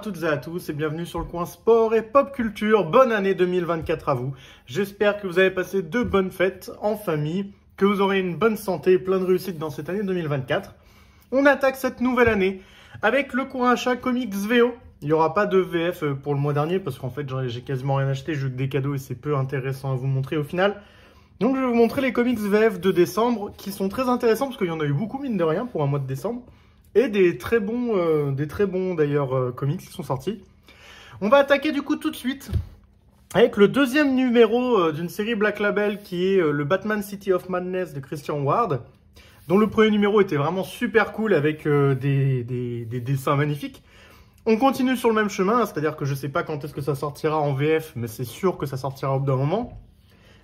toutes et à tous et bienvenue sur le coin sport et pop culture. Bonne année 2024 à vous. J'espère que vous avez passé de bonnes fêtes en famille, que vous aurez une bonne santé et plein de réussite dans cette année 2024. On attaque cette nouvelle année avec le coin achat Comics VO. Il n'y aura pas de VF pour le mois dernier parce qu'en fait j'ai quasiment rien acheté, j'ai eu que des cadeaux et c'est peu intéressant à vous montrer au final. Donc je vais vous montrer les comics VF de décembre qui sont très intéressants parce qu'il y en a eu beaucoup mine de rien pour un mois de décembre. Et des très bons d'ailleurs comics qui sont sortis. On va attaquer du coup tout de suite avec le deuxième numéro d'une série Black Label qui est le Batman City of Madness de Christian Ward, dont le premier numéro était vraiment super cool avec des dessins magnifiques. On continue sur le même chemin, c'est-à-dire que je sais pas quand est-ce que ça sortira en VF, mais c'est sûr que ça sortira au bout d'un moment.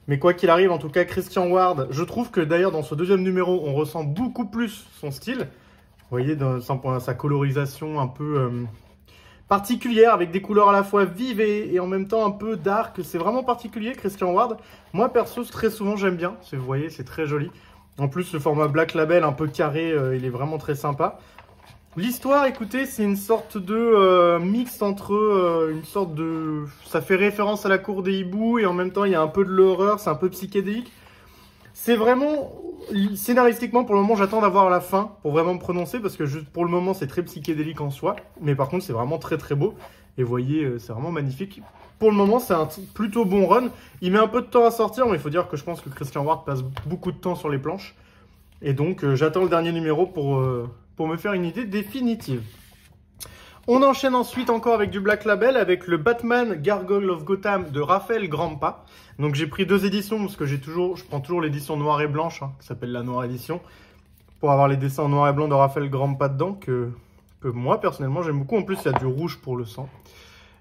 Mais quoi qu'il arrive, en tout cas, Christian Ward, je trouve que d'ailleurs dans ce deuxième numéro, on ressent beaucoup plus son style. Vous voyez, dans sa colorisation un peu particulière, avec des couleurs à la fois vives et en même temps un peu dark. C'est vraiment particulier, Christian Ward. Moi, perso, très souvent, j'aime bien. Vous voyez, c'est très joli. En plus, le format Black Label, un peu carré, il est vraiment très sympa. L'histoire, écoutez, c'est une sorte de mix entre une sorte de... Ça fait référence à la cour des hiboux et en même temps, il y a un peu de l'horreur, c'est un peu psychédélique. C'est vraiment, scénaristiquement, pour le moment, j'attends d'avoir la fin pour vraiment me prononcer parce que juste pour le moment, c'est très psychédélique en soi. Mais par contre, c'est vraiment très très beau. Et vous voyez, c'est vraiment magnifique. Pour le moment, c'est un plutôt bon run. Il met un peu de temps à sortir, mais il faut dire que je pense que Christian Ward passe beaucoup de temps sur les planches. Et donc, j'attends le dernier numéro pour me faire une idée définitive. On enchaîne ensuite encore avec du Black Label, avec le Batman Gargoyle of Gotham de Rafael Grampa. Donc j'ai pris deux éditions, parce que je prends toujours l'édition noire et blanche, qui s'appelle la noire édition, pour avoir les dessins en noir et blanc de Rafael Grampa dedans, que moi personnellement j'aime beaucoup. En plus il y a du rouge pour le sang.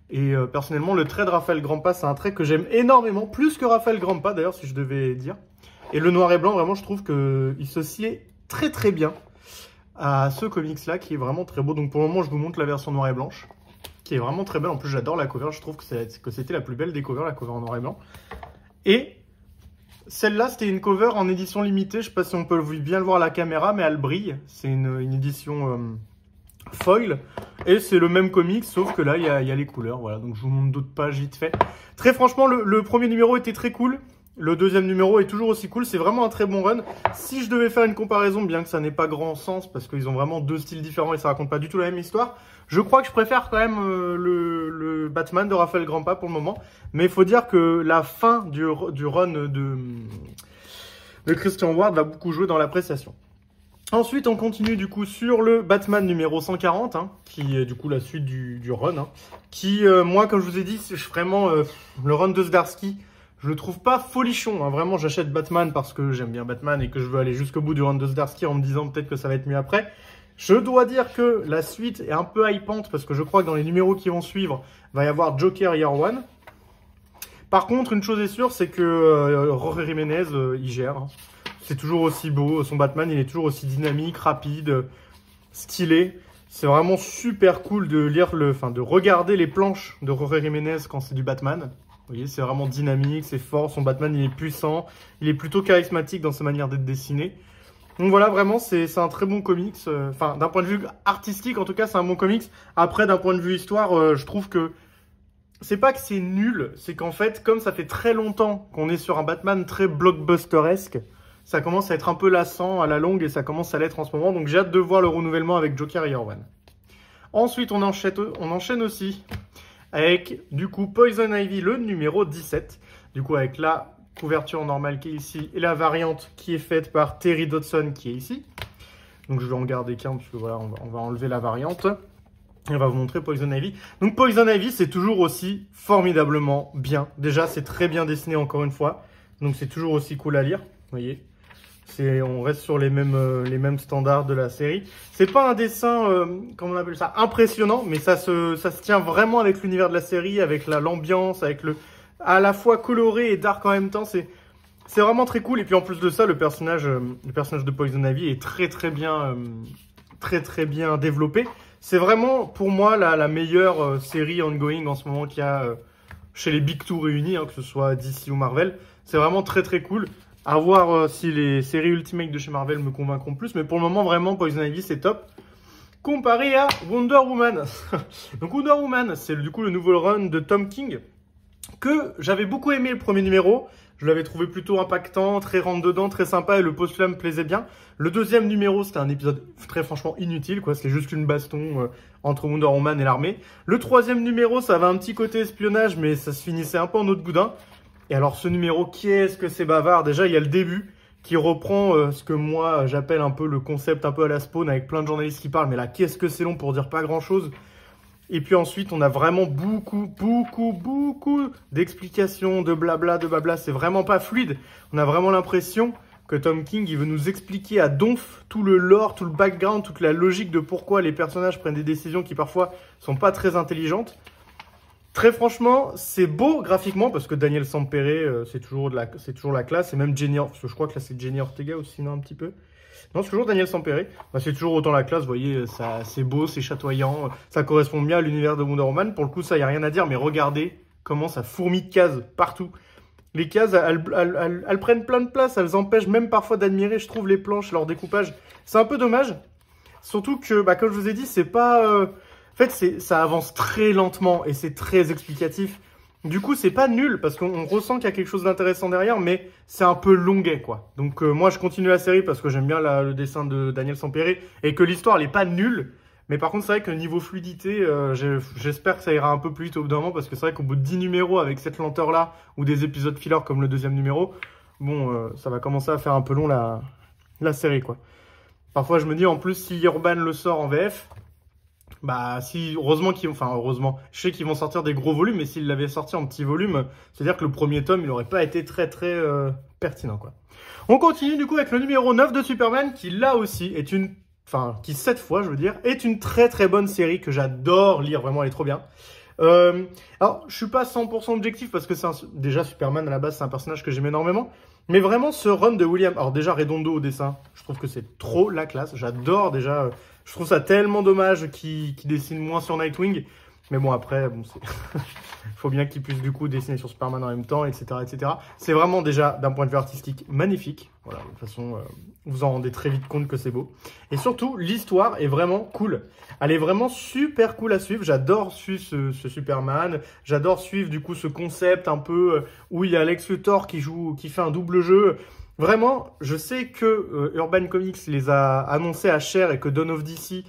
Et personnellement le trait de Rafael Grampa, c'est un trait que j'aime énormément, plus que Rafael Grampa d'ailleurs si je devais dire. Et le noir et blanc, vraiment je trouve qu'il se sied très très bien à ce comics là qui est vraiment très beau. Donc pour le moment je vous montre la version noire et blanche qui est vraiment très belle. En plus j'adore la cover, je trouve que c'était la plus belle des covers, la cover en noir et blanc. Et celle-là c'était une cover en édition limitée, je sais pas si on peut bien le voir à la caméra mais elle brille. C'est une édition foil et c'est le même comics sauf que là il y a les couleurs. Voilà, donc je vous montre d'autres pages vite fait. Très franchement le premier numéro était très cool. Le deuxième numéro est toujours aussi cool, c'est vraiment un très bon run. Si je devais faire une comparaison, bien que ça n'ait pas grand sens, parce qu'ils ont vraiment deux styles différents et ça raconte pas du tout la même histoire, je crois que je préfère quand même le Batman de Rafael Grampa pour le moment. Mais il faut dire que la fin du run de Christian Ward va beaucoup jouer dans l'appréciation. Ensuite, on continue du coup sur le Batman numéro 140, qui est du coup la suite du run. Qui, moi, comme je vous ai dit, c'est vraiment le run de Zdarsky. Je le trouve pas folichon, vraiment j'achète Batman parce que j'aime bien Batman et que je veux aller jusqu'au bout du run de Zdarsky en me disant peut-être que ça va être mieux après. Je dois dire que la suite est un peu hypante parce que je crois que dans les numéros qui vont suivre, il va y avoir Joker Year One. Par contre, une chose est sûre, c'est que Jorge Jiménez, il gère. C'est toujours aussi beau, son Batman il est toujours aussi dynamique, rapide, stylé. C'est vraiment super cool de lire de regarder les planches de Jorge Jiménez quand c'est du Batman. Vous voyez, c'est vraiment dynamique, c'est fort, son Batman il est puissant, il est plutôt charismatique dans sa manière d'être dessiné. Donc voilà, vraiment c'est un très bon comics, d'un point de vue artistique en tout cas c'est un bon comics. Après d'un point de vue histoire, je trouve que c'est pas que c'est nul, c'est qu'en fait comme ça fait très longtemps qu'on est sur un Batman très blockbusteresque, ça commence à être un peu lassant à la longue et ça commence à l'être en ce moment. Donc j'ai hâte de voir le renouvellement avec Joker Year One. Ensuite on enchaîne aussi avec du coup Poison Ivy le numéro 17, du coup avec la couverture normale qui est ici et la variante qui est faite par Terry Dodson qui est ici. Donc je vais en garder qu'un parce que voilà, on va enlever la variante et on va vous montrer Poison Ivy. Donc Poison Ivy c'est toujours aussi formidablement bien, déjà c'est très bien dessiné encore une fois, donc c'est toujours aussi cool à lire, vous voyez. On reste sur les mêmes standards de la série. C'est pas un dessin, comment on appelle ça, impressionnant, mais ça se tient vraiment avec l'univers de la série, avec l'ambiance, avec à la fois coloré et dark en même temps. C'est vraiment très cool. Et puis en plus de ça, le personnage de Poison Ivy est très bien développé. C'est vraiment pour moi la meilleure série ongoing en ce moment qu'il y a chez les Big Two réunis, que ce soit DC ou Marvel. C'est vraiment très cool. À voir si les séries Ultimate de chez Marvel me convaincront plus. Mais pour le moment, vraiment, Poison Ivy, c'est top. comparé à Wonder Woman. Donc Wonder Woman, c'est du coup le nouveau run de Tom King, que j'avais beaucoup aimé le premier numéro. Je l'avais trouvé plutôt impactant, très rentre-dedans, très sympa, et le postulat me plaisait bien. Le deuxième numéro, c'était un épisode très franchement inutile, quoi. C'était juste une baston entre Wonder Woman et l'armée. Le troisième numéro, ça avait un petit côté espionnage, mais ça se finissait un peu en eau de boudin. Et alors ce numéro, qu'est-ce que c'est bavard. Déjà, il y a le début qui reprend ce que moi j'appelle un peu le concept un peu à la Spawn, avec plein de journalistes qui parlent, mais là, qu'est-ce que c'est long pour dire pas grand-chose. Et puis ensuite, on a vraiment beaucoup d'explications, de blabla. C'est vraiment pas fluide. On a vraiment l'impression que Tom King, il veut nous expliquer à donf tout le lore, tout le background, toute la logique de pourquoi les personnages prennent des décisions qui parfois sont pas très intelligentes. Très franchement, c'est beau graphiquement parce que Daniel Sampere, c'est toujours la classe. Et même Jenny, parce que je crois que là c'est Jenny Ortega aussi, non, un petit peu. Non, c'est toujours Daniel Sampere. Bah, c'est toujours autant la classe, vous voyez, c'est beau, c'est chatoyant, ça correspond bien à l'univers de Wonder Woman. Pour le coup, ça, il n'y a rien à dire, mais regardez comment ça fourmille de cases partout. Les cases, elles prennent plein de place, elles empêchent même parfois d'admirer, je trouve, les planches, leur découpage. C'est un peu dommage, surtout que, bah, comme je vous ai dit, c'est pas... En fait, ça avance très lentement et c'est très explicatif. Du coup, c'est pas nul parce qu'on ressent qu'il y a quelque chose d'intéressant derrière, mais c'est un peu longuet, quoi. Donc, moi, je continue la série parce que j'aime bien le dessin de Daniel Sampere et que l'histoire, elle est pas nulle. Mais par contre, c'est vrai que niveau fluidité, j'espère que ça ira un peu plus vite au bout d'un moment parce que c'est vrai qu'au bout de 10 numéros avec cette lenteur-là ou des épisodes filler comme le deuxième numéro, bon, ça va commencer à faire un peu long la série, quoi. Parfois, je me dis, en plus, si Urban le sort en VF, bah, heureusement heureusement, je sais qu'ils vont sortir des gros volumes, mais s'ils l'avaient sorti en petits volumes, c'est-à-dire que le premier tome, il n'aurait pas été très pertinent, quoi. On continue du coup avec le numéro 9 de Superman, qui là aussi est qui cette fois, je veux dire, est une très bonne série que j'adore lire, vraiment, elle est trop bien. Alors, je suis pas 100% objectif parce que déjà Superman à la base, c'est un personnage que j'aime énormément. Mais vraiment, ce run de William, alors déjà Redondo au dessin, je trouve que c'est trop la classe. J'adore déjà, je trouve ça tellement dommage qu'il dessine moins sur Nightwing. Mais bon, après, bon, il faut bien qu'il puisse du coup dessiner sur Superman en même temps, etc. C'est vraiment déjà, d'un point de vue artistique, magnifique. Voilà, de toute façon, vous en rendez très vite compte que c'est beau. Et surtout, l'histoire est vraiment cool. Elle est vraiment super cool à suivre. J'adore suivre ce Superman. J'adore suivre du coup ce concept un peu où il y a Lex Luthor qui fait un double jeu. Vraiment, je sais que Urban Comics les a annoncés à cher et que Dawn of DC...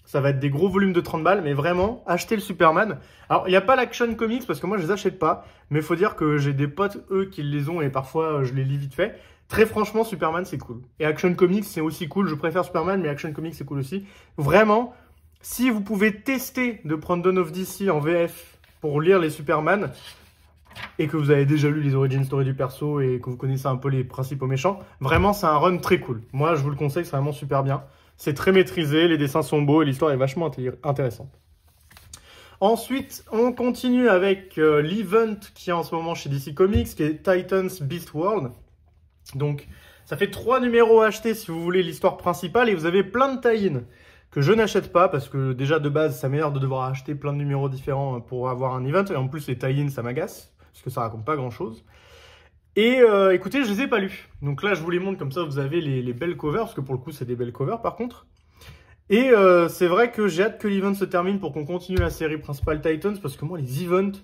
ça va être des gros volumes de 30 balles, mais vraiment, achetez le Superman. Alors, il n'y a pas l'Action Comics, parce que moi, je les achète pas. Mais il faut dire que j'ai des potes, eux, qui les ont, et parfois, je les lis vite fait. Très franchement, Superman, c'est cool. Et Action Comics, c'est aussi cool. Je préfère Superman, mais Action Comics, c'est cool aussi. Vraiment, si vous pouvez tester de prendre Dawn of DC en VF pour lire les Superman, et que vous avez déjà lu les origin story du perso, et que vous connaissez un peu les principaux méchants, vraiment, c'est un run très cool. Moi, je vous le conseille, c'est vraiment super bien. C'est très maîtrisé, les dessins sont beaux et l'histoire est vachement intéressante. Ensuite, on continue avec l'event qui est en ce moment chez DC Comics, qui est Titans Beast World. Donc, ça fait 3 numéros à acheter si vous voulez l'histoire principale et vous avez plein de tie-in que je n'achète pas parce que déjà de base, ça m'énerve de devoir acheter plein de numéros différents pour avoir un event. Et en plus, les tie-in, ça m'agace parce que ça raconte pas grand-chose. Et écoutez, je les ai pas lus. Donc là, je vous les montre comme ça, vous avez les belles covers, parce que pour le coup, c'est des belles covers par contre. Et c'est vrai que j'ai hâte que l'event se termine pour qu'on continue la série principale Titans, parce que moi, les events,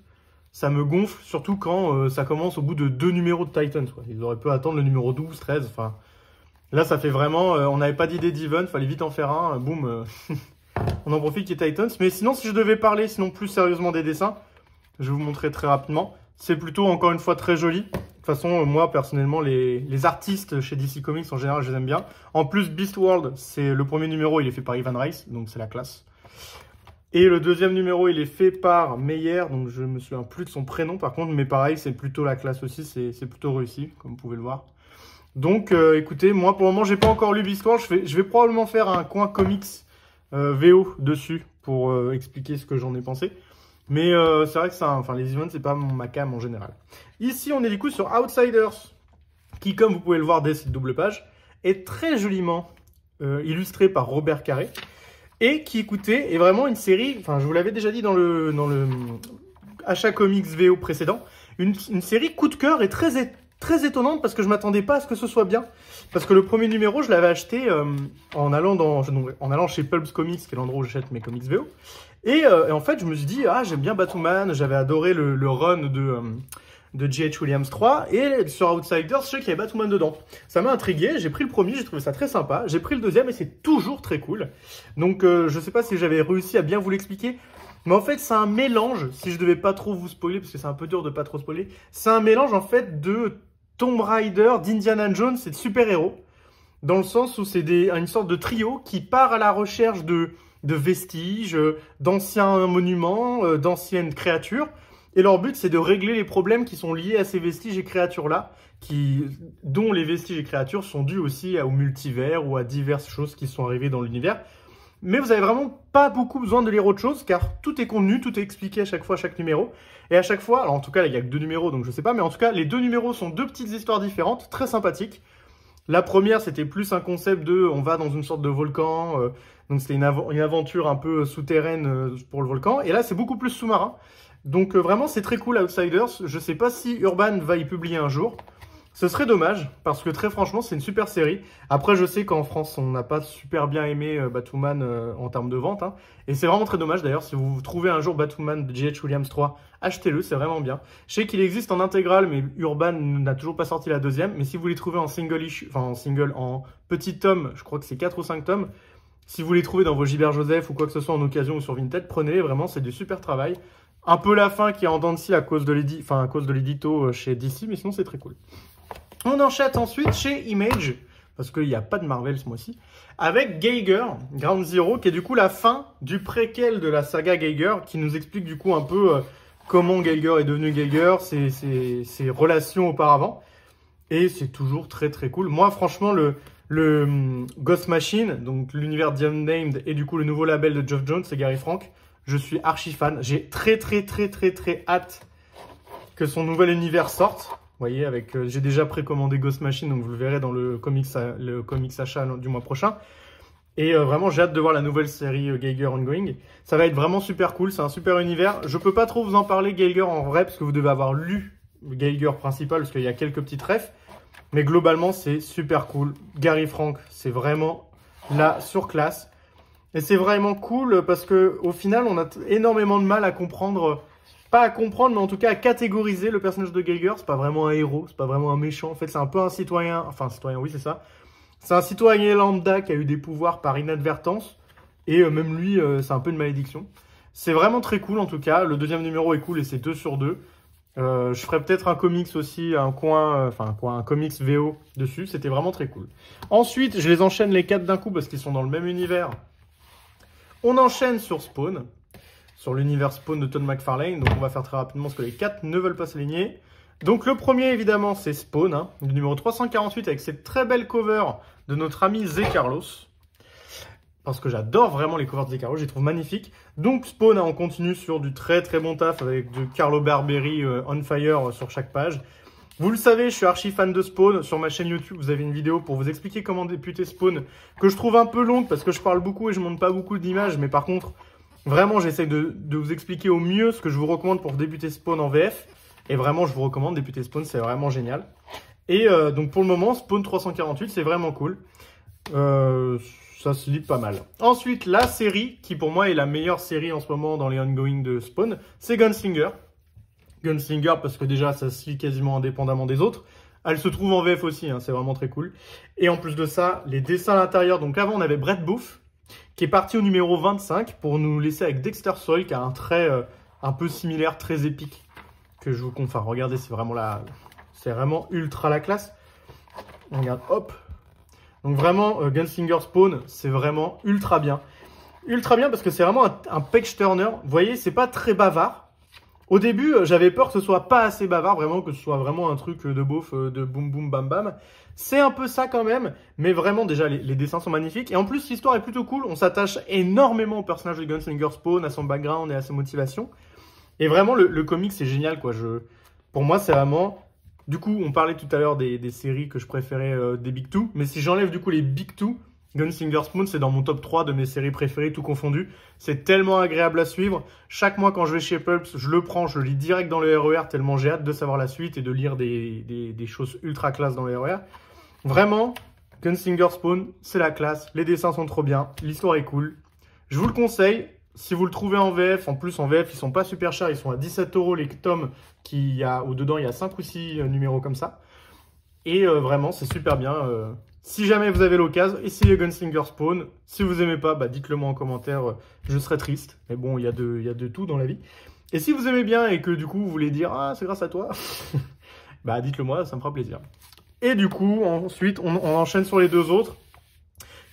ça me gonfle, surtout quand ça commence au bout de 2 numéros de Titans, quoi. Ils auraient pu attendre le numéro 12, 13, enfin... Là, ça fait vraiment... on n'avait pas d'idée d'event, fallait vite en faire un, boum, on en profite qu'il y ait Titans. Mais sinon, si je devais parler, sinon plus sérieusement des dessins, je vais vous montrer très rapidement. C'est plutôt, encore une fois, très joli. De toute façon, moi, personnellement, les artistes chez DC Comics, en général, je les aime bien. En plus, Beast World, c'est le premier numéro, il est fait par Ivan Reis, donc c'est la classe. Et le deuxième numéro, il est fait par Meyer, donc je me souviens plus de son prénom, par contre, mais pareil, c'est plutôt la classe aussi, c'est plutôt réussi, comme vous pouvez le voir. Donc, écoutez, moi, pour le moment, j'ai pas encore lu Beast World, je vais probablement faire un coin comics VO dessus, pour expliquer ce que j'en ai pensé. Mais c'est vrai que ça, enfin, les events, c'est pas ma cam en général. Ici, on est du coup sur Outsiders, qui, comme vous pouvez le voir dès cette double page, est très joliment illustré par Robert Carré. Et qui, écoutez, est vraiment une série, enfin, je vous l'avais déjà dit dans le achat comics VO précédent, une série coup de cœur et très étonnante parce que je m'attendais pas à ce que ce soit bien. Parce que le premier numéro, je l'avais acheté en allant chez Pulps Comics, qui est l'endroit où j'achète mes comics VO. Et en fait, je me suis dit, ah, j'aime bien Batwoman, j'avais adoré le run de J.H. Williams 3, et sur Outsiders, je sais qu'il y avait Batwoman dedans. Ça m'a intrigué, j'ai pris le premier, j'ai trouvé ça très sympa, j'ai pris le deuxième et c'est toujours très cool. Donc je sais pas si j'avais réussi à bien vous l'expliquer, mais en fait c'est un mélange, si je devais pas trop vous spoiler, parce que c'est un peu dur de pas trop spoiler, c'est un mélange en fait de Tomb Raider, d'Indiana Jones et de super-héros, dans le sens où c'est une sorte de trio qui part à la recherche de vestiges, d'anciens monuments, d'anciennes créatures. Et leur but, c'est de régler les problèmes qui sont liés à ces vestiges et créatures-là, dont les vestiges et créatures sont dus aussi au multivers ou à diverses choses qui sont arrivées dans l'univers. Mais vous avez vraiment pas beaucoup besoin de lire autre chose, car tout est contenu, tout est expliqué à chaque fois, chaque numéro. Et à chaque fois, alors en tout cas, là, il n'y a que 2 numéros, donc je sais pas, mais en tout cas, les 2 numéros sont 2 petites histoires différentes, très sympathiques. La première, c'était plus un concept on va dans une sorte de volcan, donc c'était une aventure un peu souterraine pour le volcan. Et là, c'est beaucoup plus sous-marin. Donc vraiment, c'est très cool, Outsiders. Je sais pas si Urban va y publier un jour. Ce serait dommage, parce que très franchement, c'est une super série. Après, je sais qu'en France, on n'a pas super bien aimé Batwoman en termes de vente. Hein. Et c'est vraiment très dommage, d'ailleurs. Si vous trouvez un jour Batwoman de J.H. Williams 3, achetez-le, c'est vraiment bien. Je sais qu'il existe en intégrale, mais Urban n'a toujours pas sorti la deuxième. Mais si vous les trouvez en single issue, en petit tome, je crois que c'est 4 ou 5 tomes, si vous les trouvez dans vos Gilbert Joseph ou quoi que ce soit en occasion ou sur Vinted, prenez-les, vraiment, c'est du super travail. Un peu la fin qui est en dents de scie à cause de l'édito chez DC, mais sinon c'est très cool. On enchaîne ensuite chez Image, parce qu'il n'y a pas de Marvel ce mois-ci, avec Geiger, Ground Zero, qui est du coup la fin du préquel de la saga Geiger, qui nous explique du coup un peu comment Geiger est devenu Geiger, ses relations auparavant. Et c'est toujours très très cool. Moi franchement, le Ghost Machine, donc l'univers The Unnamed, et du coup le nouveau label de Geoff Johns, c'est Gary Frank. Je suis archi fan. J'ai très hâte que son nouvel univers sorte. Vous voyez, j'ai déjà précommandé Ghost Machine, donc vous le verrez dans le comics achat du mois prochain. Et vraiment, j'ai hâte de voir la nouvelle série Geiger Ongoing. Ça va être vraiment super cool, c'est un super univers. Je peux pas trop vous en parler Geiger en vrai, parce que vous devez avoir lu Geiger principal, parce qu'il y a quelques petites refs. Mais globalement, c'est super cool. Gary Frank, c'est vraiment la surclasse. Et c'est vraiment cool parce que au final, on a énormément de mal à comprendre, pas à comprendre, mais en tout cas à catégoriser le personnage de Geiger. C'est pas vraiment un héros, c'est pas vraiment un méchant. En fait, c'est un peu un citoyen, enfin un citoyen, oui, c'est ça. C'est un citoyen lambda qui a eu des pouvoirs par inadvertance. Et même lui, c'est un peu une malédiction. C'est vraiment très cool en tout cas. Le deuxième numéro est cool et c'est 2 sur 2. Je ferai peut-être un comics aussi, un comics VO dessus. C'était vraiment très cool. Ensuite, je les enchaîne les 4 d'un coup parce qu'ils sont dans le même univers. On enchaîne sur Spawn, sur l'univers Spawn de Todd McFarlane. Donc on va faire très rapidement parce que les 4 ne veulent pas s'aligner. Donc le premier évidemment c'est Spawn, hein, le numéro 348 avec cette très belle cover de notre ami Zé Carlos. Parce que j'adore vraiment les covers de Zé Carlos, je les trouve magnifiques. Donc Spawn, hein, on continue sur du très bon taf avec de Carlo Barberi on fire sur chaque page. Vous le savez, je suis archi fan de Spawn. Sur ma chaîne YouTube, vous avez une vidéo pour vous expliquer comment débuter Spawn, que je trouve un peu longue parce que je parle beaucoup et je montre pas beaucoup d'images. Mais par contre, vraiment, j'essaie de vous expliquer au mieux ce que je vous recommande pour débuter Spawn en VF. Et vraiment, je vous recommande débuter Spawn, c'est vraiment génial. Et donc pour le moment, Spawn 348, c'est vraiment cool. Ça se lit pas mal. Ensuite, la série, qui pour moi est la meilleure série en ce moment dans les ongoing de Spawn, c'est Gunslinger. Gunslinger parce que déjà ça se lit quasiment indépendamment des autres. Elle se trouve en VF aussi, hein, c'est vraiment très cool. Et en plus de ça, les dessins à l'intérieur. Donc avant on avait Brett Booth qui est parti au numéro 25 pour nous laisser avec Dexter Soil qui a un trait un peu similaire, très épique. Que je vous compte. Enfin regardez, c'est vraiment ultra la classe. Regarde, hop. Donc vraiment Gunslinger Spawn, c'est vraiment ultra bien. Ultra bien parce que c'est vraiment un page turner. Vous voyez, c'est pas très bavard. Au début, j'avais peur que ce soit pas assez bavard, vraiment, que ce soit vraiment un truc de beauf, de boum boum bam bam. C'est un peu ça quand même, mais vraiment déjà les dessins sont magnifiques. Et en plus, l'histoire est plutôt cool, on s'attache énormément au personnage de Gunslinger Spawn, à son background et à ses motivations. Et vraiment, le comic c'est génial quoi. Pour moi, c'est vraiment... Du coup, on parlait tout à l'heure des séries que je préférais des Big Two, mais si j'enlève du coup les Big Two, Gunslinger Spawn, c'est dans mon top 3 de mes séries préférées, tout confondu. C'est tellement agréable à suivre. Chaque mois, quand je vais chez Pulps, je le prends, je le lis direct dans le RER, tellement j'ai hâte de savoir la suite et de lire des choses ultra classe dans le RER. Vraiment, Gunslinger Spawn, c'est la classe. Les dessins sont trop bien, l'histoire est cool. Je vous le conseille. Si vous le trouvez en VF, en plus en VF, ils sont pas super chers, ils sont à 17 € les tomes, où dedans il y a 5 ou 6 numéros comme ça. Et vraiment, c'est super bien. Si jamais vous avez l'occasion, essayez Gunslinger Spawn. Si vous aimez pas, bah, dites-le moi en commentaire, je serais triste. Mais bon, il y a de tout dans la vie. Et si vous aimez bien et que du coup vous voulez dire « Ah, c'est grâce à toi », bah dites-le moi, ça me fera plaisir. Et du coup, ensuite, on enchaîne sur les deux autres,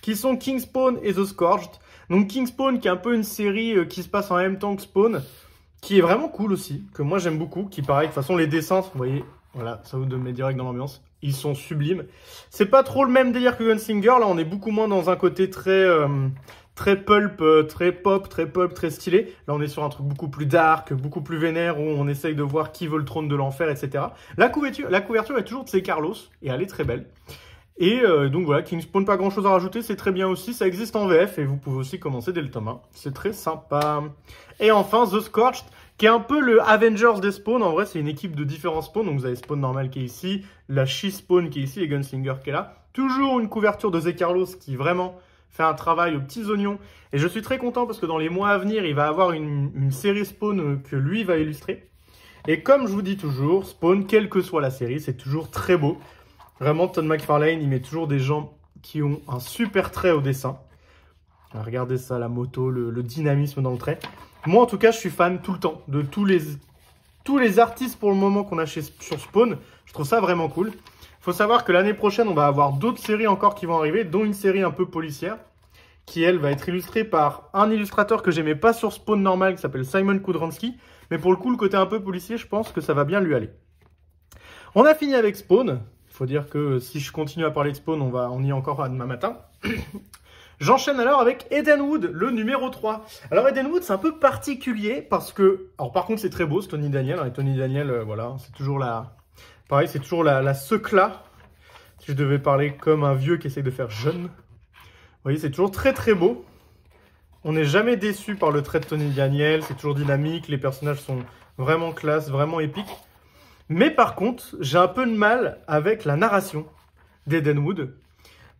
qui sont King Spawn et The Scourged. Donc King Spawn, qui est un peu une série qui se passe en même temps que Spawn, qui est vraiment cool aussi, que moi j'aime beaucoup, qui pareil, de toute façon les dessins, vous voyez, voilà, ça vous met direct dans l'ambiance, ils sont sublimes. C'est pas trop le même délire que Gunslinger, là on est beaucoup moins dans un côté très pulp, très pop, très stylé. Là on est sur un truc beaucoup plus dark, beaucoup plus vénère, où on essaye de voir qui veut le trône de l'enfer, etc. La couverture est toujours de ces Carlos, et elle est très belle. Et donc voilà, King Spawn, pas grand chose à rajouter, c'est très bien aussi, ça existe en VF et vous pouvez aussi commencer dès le tome 1. C'est très sympa. Et enfin, The Scorched, qui est un peu le Avengers des Spawn. En vrai, c'est une équipe de différents Spawns. Donc vous avez Spawn normal qui est ici, la She-Spawn qui est ici et Gunslinger qui est là. Toujours une couverture de Zé Carlos qui vraiment fait un travail aux petits oignons. Et je suis très content parce que dans les mois à venir, il va avoir une série Spawn que lui va illustrer. Et comme je vous dis toujours, Spawn, quelle que soit la série, c'est toujours très beau. Vraiment, Todd McFarlane, il met toujours des gens qui ont un super trait au dessin. Regardez ça, la moto, le dynamisme dans le trait. Moi, en tout cas, je suis fan tout le temps de tous les artistes pour le moment qu'on a sur Spawn. Je trouve ça vraiment cool. Il faut savoir que l'année prochaine, on va avoir d'autres séries encore qui vont arriver, dont une série un peu policière, qui, elle, va être illustrée par un illustrateur que j'aimais pas sur Spawn normal, qui s'appelle Simon Kudranski. Mais pour le coup, le côté un peu policier, je pense que ça va bien lui aller. On a fini avec Spawn. Faut dire que si je continue à parler de Spawn, on y est encore à demain matin. J'enchaîne alors avec Edenwood, le numéro 3. Alors Edenwood, c'est un peu particulier parce que... Alors par contre, c'est très beau, ce Tony Daniel. Et Tony Daniel, voilà, c'est toujours la... Pareil, c'est toujours la secla. Si je devais parler comme un vieux qui essaye de faire jeune. Vous voyez, c'est toujours très très beau. On n'est jamais déçu par le trait de Tony Daniel. C'est toujours dynamique, les personnages sont vraiment classe, vraiment épiques. Mais par contre, j'ai un peu de mal avec la narration d'Edenwood.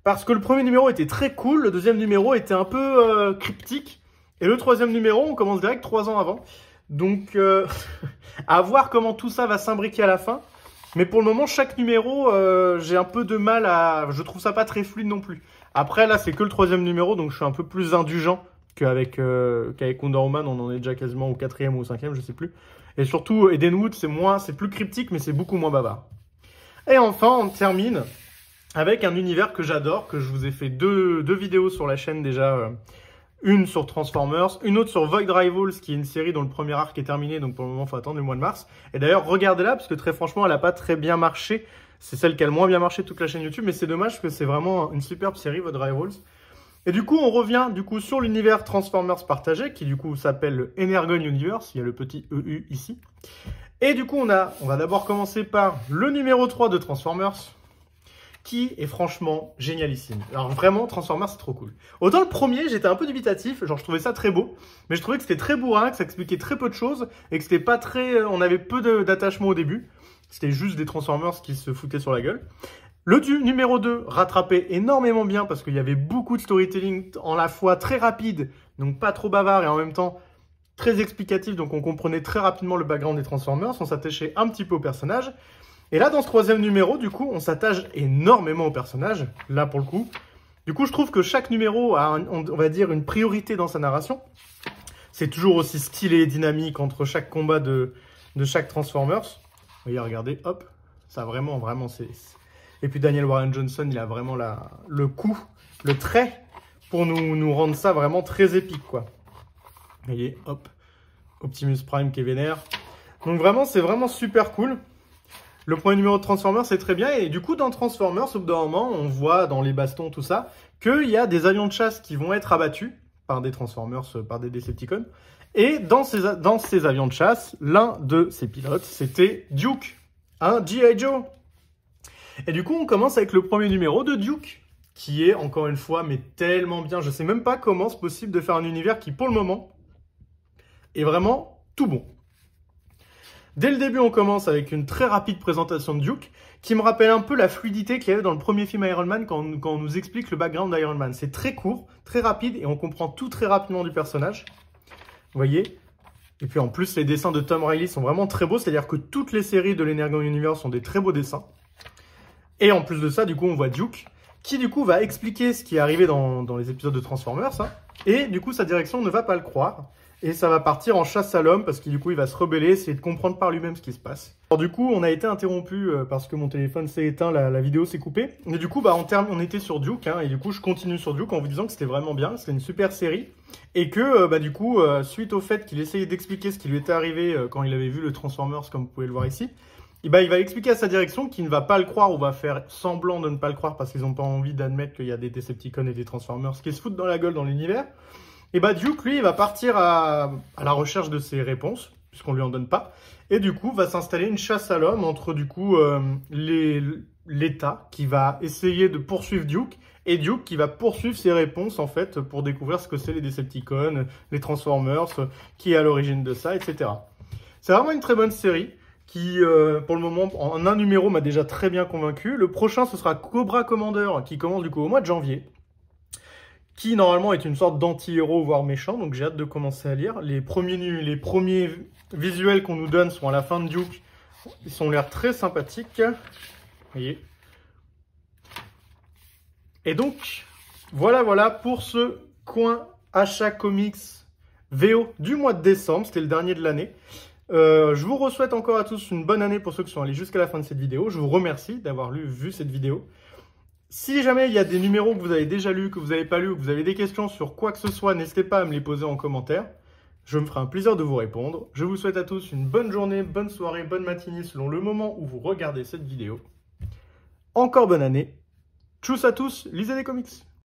Parce que le premier numéro était très cool, le deuxième numéro était un peu cryptique. Et le troisième numéro, on commence direct 3 ans avant. Donc, à voir comment tout ça va s'imbriquer à la fin. Mais pour le moment, chaque numéro, j'ai un peu de mal à... Je trouve ça pas très fluide non plus. Après, là, c'est que le troisième numéro, donc je suis un peu plus indulgent qu'avec Wonder Woman. On en est déjà quasiment au 4e ou au 5e, je sais plus. Et surtout, Edenwood, c'est plus cryptique, mais c'est beaucoup moins bavard. Et enfin, on termine avec un univers que j'adore, que je vous ai fait deux vidéos sur la chaîne déjà. Une sur Transformers, une autre sur Void Rivals, qui est une série dont le premier arc est terminé, donc pour le moment, il faut attendre le mois de mars. Et d'ailleurs, regardez-la, parce que très franchement, elle n'a pas très bien marché. C'est celle qui a le moins bien marché de toute la chaîne YouTube, mais c'est dommage, parce que c'est vraiment une superbe série, Void Rivals. Et du coup, on revient sur l'univers Transformers partagé, qui du coup s'appelle le Energon Universe. Il y a le petit EU ici. Et du coup, on va d'abord commencer par le numéro 3 de Transformers, qui est franchement génialissime. Alors vraiment, Transformers, c'est trop cool. Autant le premier, j'étais un peu dubitatif, genre je trouvais ça très beau, mais je trouvais que c'était très bourrin, que ça expliquait très peu de choses, et que c'était pas très... On avait peu d'attachement au début. C'était juste des Transformers qui se foutaient sur la gueule. Le numéro 2 rattrapait énormément bien parce qu'il y avait beaucoup de storytelling en la fois très rapide, donc pas trop bavard et en même temps très explicatif, donc on comprenait très rapidement le background des Transformers, on s'attachait un petit peu aux personnages. Et là, dans ce troisième numéro, du coup, on s'attache énormément aux personnages, là pour le coup. Du coup, je trouve que chaque numéro a, on va dire, une priorité dans sa narration. C'est toujours aussi stylé et dynamique entre chaque combat de chaque Transformers. Vous voyez, regardez, hop, ça vraiment, c'est... Et puis Daniel Warren Johnson, il a vraiment le coup, le trait pour nous rendre ça vraiment très épique, quoi. Vous voyez, hop, Optimus Prime qui est vénère. Donc vraiment, c'est vraiment super cool. Le premier numéro de Transformers, c'est très bien. Et du coup, dans Transformers, au bout d'un moment, on voit dans les bastons, tout ça, qu'il y a des avions de chasse qui vont être abattus par des Transformers, par des Decepticons. Et dans ces avions de chasse, l'un de ces pilotes, c'était Duke, un G.I. Joe. Et du coup, on commence avec le premier numéro de Duke, qui est, encore une fois, mais tellement bien. Je sais même pas comment c'est possible de faire un univers qui, pour le moment, est vraiment tout bon. Dès le début, on commence avec une très rapide présentation de Duke, qui me rappelle un peu la fluidité qu'il y avait dans le premier film Iron Man quand on nous explique le background d'Iron Man. C'est très court, très rapide, et on comprend tout très rapidement du personnage. Vous voyez? Et puis en plus, les dessins de Tom Reilly sont vraiment très beaux, c'est-à-dire que toutes les séries de l'Energon Universe sont des très beaux dessins. Et en plus de ça, du coup, on voit Duke, qui du coup va expliquer ce qui est arrivé dans les épisodes de Transformers, hein, et du coup, sa direction ne va pas le croire. Et ça va partir en chasse à l'homme parce qu'il du coup il va se rebeller, essayer de comprendre par lui-même ce qui se passe. Alors du coup on a été interrompu parce que mon téléphone s'est éteint, la vidéo s'est coupée. Mais du coup bah, on était sur Duke, hein, et du coup je continue sur Duke en vous disant que c'était vraiment bien, c'était une super série. Et que bah, du coup suite au fait qu'il essayait d'expliquer ce qui lui était arrivé quand il avait vu le Transformers comme vous pouvez le voir ici, et bah, il va expliquer à sa direction qu'il ne va pas le croire ou va faire semblant de ne pas le croire parce qu'ils n'ont pas envie d'admettre qu'il y a des Decepticons et des Transformers qui se foutent dans la gueule dans l'univers. Et bah Duke, lui, il va partir à la recherche de ses réponses, puisqu'on lui en donne pas. Et du coup, va s'installer une chasse à l'homme entre, du coup, l'État qui va essayer de poursuivre Duke, et Duke qui va poursuivre ses réponses, en fait, pour découvrir ce que c'est les Decepticons, les Transformers, qui est à l'origine de ça, etc. C'est vraiment une très bonne série qui, pour le moment, en un numéro, m'a déjà très bien convaincu. Le prochain, ce sera Cobra Commander, qui commence, du coup, au mois de janvier, qui normalement est une sorte d'anti-héros, voire méchant, donc j'ai hâte de commencer à lire. Les premiers visuels qu'on nous donne sont à la fin de Duke, ils ont l'air très sympathiques. Vous voyez. Et donc, voilà pour ce coin achat comics VO du mois de décembre, c'était le dernier de l'année. Je vous souhaite encore à tous une bonne année pour ceux qui sont allés jusqu'à la fin de cette vidéo. Je vous remercie d'avoir vu cette vidéo. Si jamais il y a des numéros que vous avez déjà lus, que vous n'avez pas lus, ou que vous avez des questions sur quoi que ce soit, n'hésitez pas à me les poser en commentaire. Je me ferai un plaisir de vous répondre. Je vous souhaite à tous une bonne journée, bonne soirée, bonne matinée selon le moment où vous regardez cette vidéo. Encore bonne année. Tchuss à tous, lisez des comics.